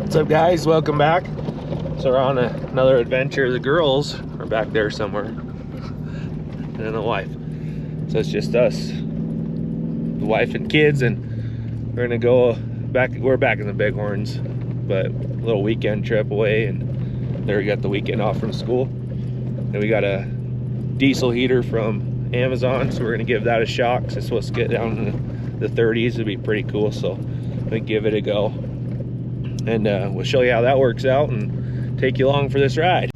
What's up, guys? Welcome back. So we're on another adventure. The girls are back there somewhere, and then the wife. So it's just us, the wife and kids, and we're gonna go back. We're back in the Bighorns, but a little weekend trip away, and there we got the weekend off from school. And we got a diesel heater from Amazon, so we're gonna give that a shot, because it's supposed to get down in the 30s. It'd be pretty cool, so we give it a go. And we'll show you how that works out and take you along for this ride.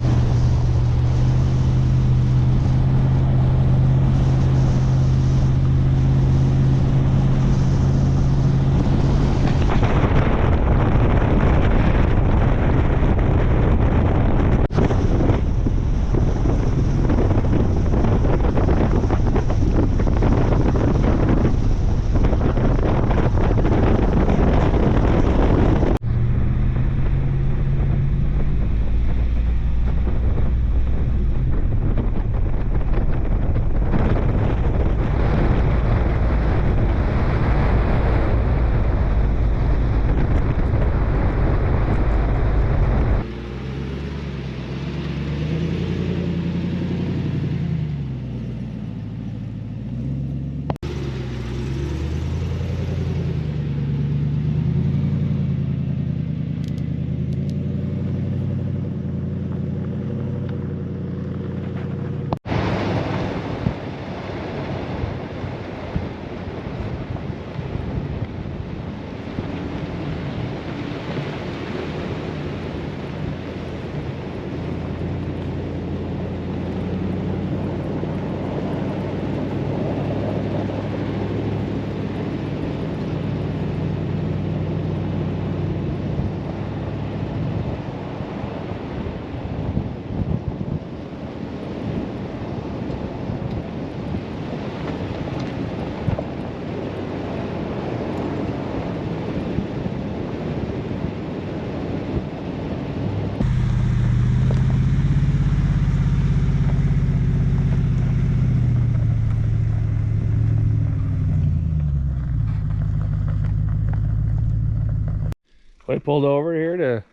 I pulled over here to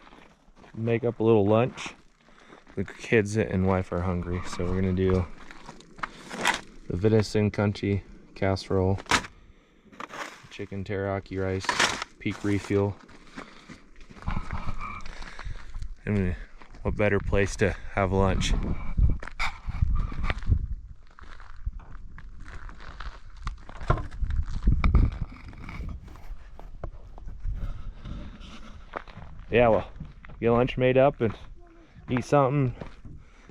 make up a little lunch. The kids and wife are hungry, so we're gonna do the venison country casserole, chicken teriyaki rice, peak refuel. I mean, what better place to have lunch? Yeah, well, get lunch made up and eat something,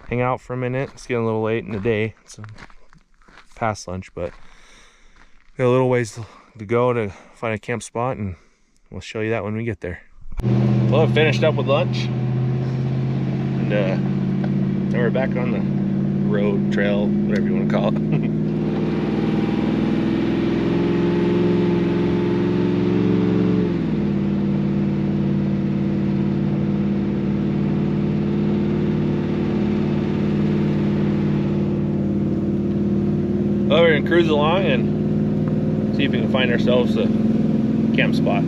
hang out for a minute. It's getting a little late in the day, so past lunch, but got a little ways to go to find a camp spot, and we'll show you that when we get there. Well, I finished up with lunch, and now we're back on the road, trail, whatever you want to call it. Well, we're gonna cruise along and see if we can find ourselves a camp spot.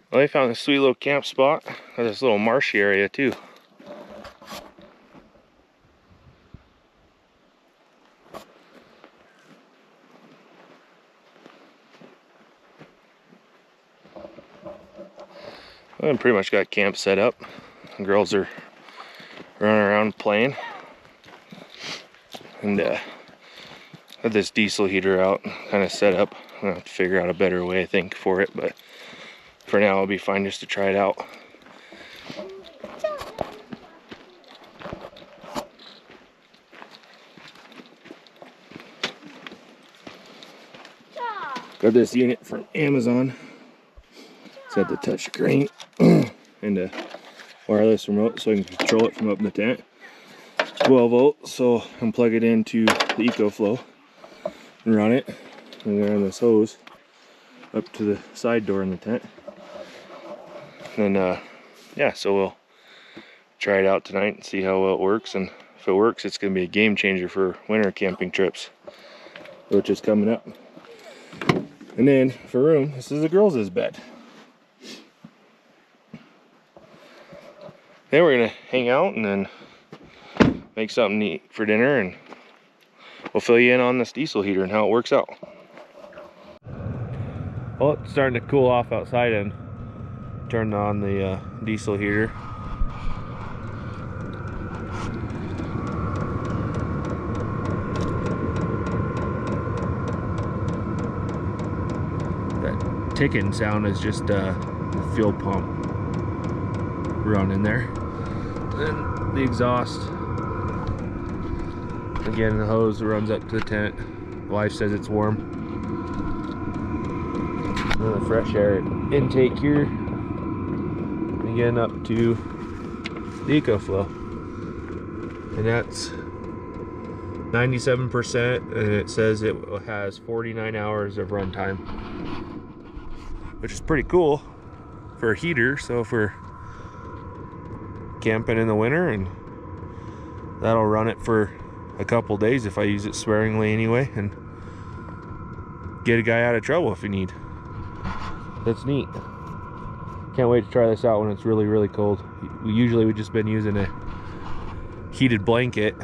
Well, I found this sweet little camp spot. There's this little marshy area too. I pretty much got camp set up. The girls are running around playing, and had this diesel heater out, kind of set up. I'm gonna have to figure out a better way, I think, for it, but for now it'll be fine just to try it out. Got this unit from Amazon. It's got the touch screen and a wireless remote so I can control it from up in the tent. 12 volt, so I can plug it into the EcoFlow and run it. And then run this hose up to the side door in the tent. And yeah, so we'll try it out tonight and see how well it works. And if it works, it's going to be a game changer for winter camping trips, which is coming up. And then for room, this is the girls' bed. Then we're gonna hang out and then make something neat for dinner, and we'll fill you in on this diesel heater and how it works out. Well, it's starting to cool off outside, and turned on the diesel heater. That ticking sound is just the fuel pump running there. Then the exhaust. Again, the hose runs up to the tent. Wife says it's warm. And the fresh air intake here. Again, up to the EcoFlow. And that's 97%, and it says it has 49 hours of runtime, which is pretty cool for a heater. So for camping in the winter, and that'll run it for a couple days if I use it sparingly anyway, and get a guy out of trouble if you need. That's neat. Can't wait to try this out when it's really, really cold. We've just been using a heated blanket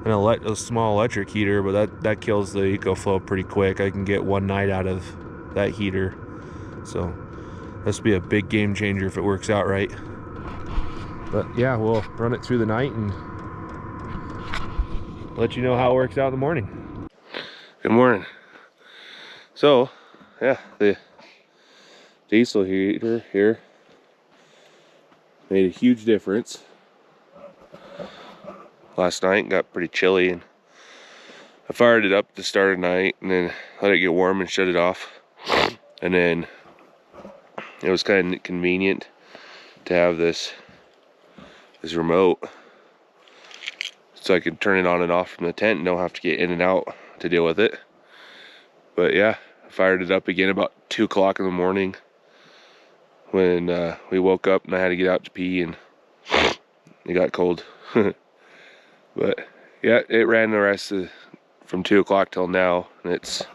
and a small electric heater, but that kills the EcoFlow pretty quick. I can get one night out of that heater, so this will be a big game changer if it works out right. But yeah, we'll run it through the night and let you know how it works out in the morning. Good morning. So, yeah, the diesel heater here made a huge difference. Last night got pretty chilly, and I fired it up at the start of the night and then let it get warm and shut it off. And then it was kind of convenient to have this remote so I could turn it on and off from the tent and don't have to get in and out to deal with it. But yeah, I fired it up again about 2 o'clock in the morning when we woke up and I had to get out to pee, and it got cold. But yeah, it ran the rest from 2 o'clock till now, and it's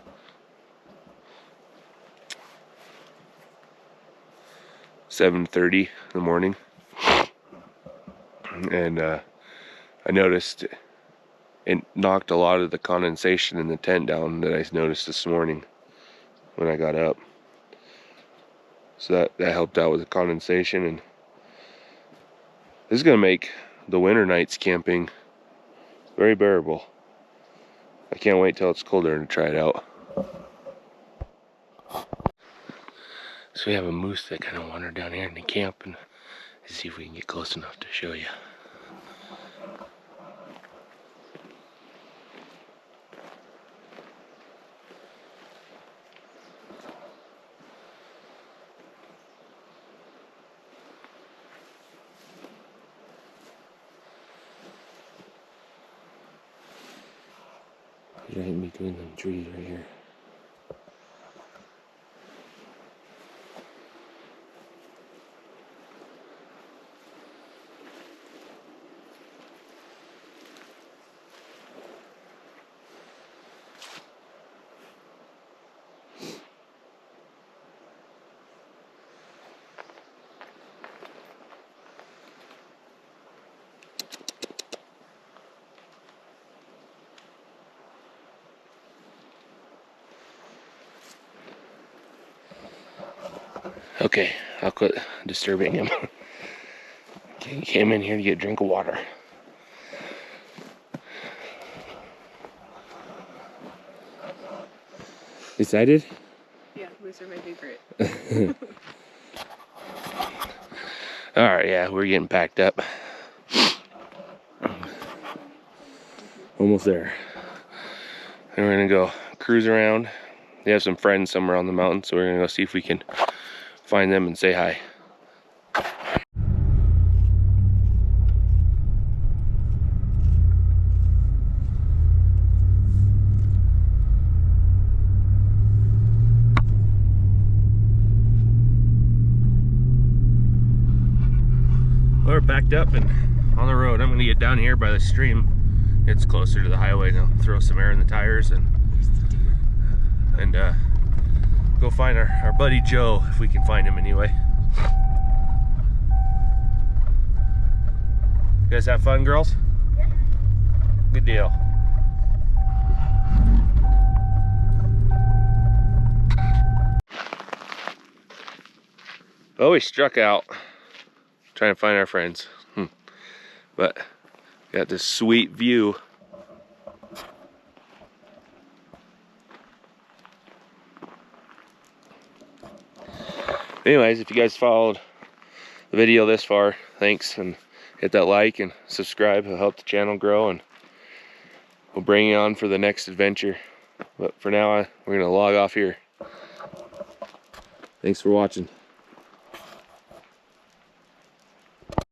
$7:30 in the morning. And I noticed it knocked a lot of the condensation in the tent down that I noticed this morning when I got up. So that helped out with the condensation, and this is going to make the winter nights camping very bearable. I can't wait till it's colder to try it out. So we have a moose that kind of wandered down here in the camp, and let's see if we can get close enough to show you. Right in between them trees right here. Okay, I'll quit disturbing him. Okay, he came in here to get a drink of water. Excited? Yeah, moose are my favorite. Alright, yeah, we're getting packed up. Almost there. And we're gonna go cruise around, they have some friends somewhere on the mountain, so we're gonna go see if we can find them and say hi. We're backed up and on the road. I'm gonna get down here by the stream. It's closer to the highway now. Throw some air in the tires and go find our buddy Joe, if we can find him anyway. You guys have fun, girls? Yeah. Good deal. Oh, we struck out trying to find our friends. But got this sweet view. Anyways, if you guys followed the video this far, thanks, and hit that like and subscribe. It'll help the channel grow, and we'll bring you on for the next adventure. But for now, we're gonna log off here. Thanks for watching.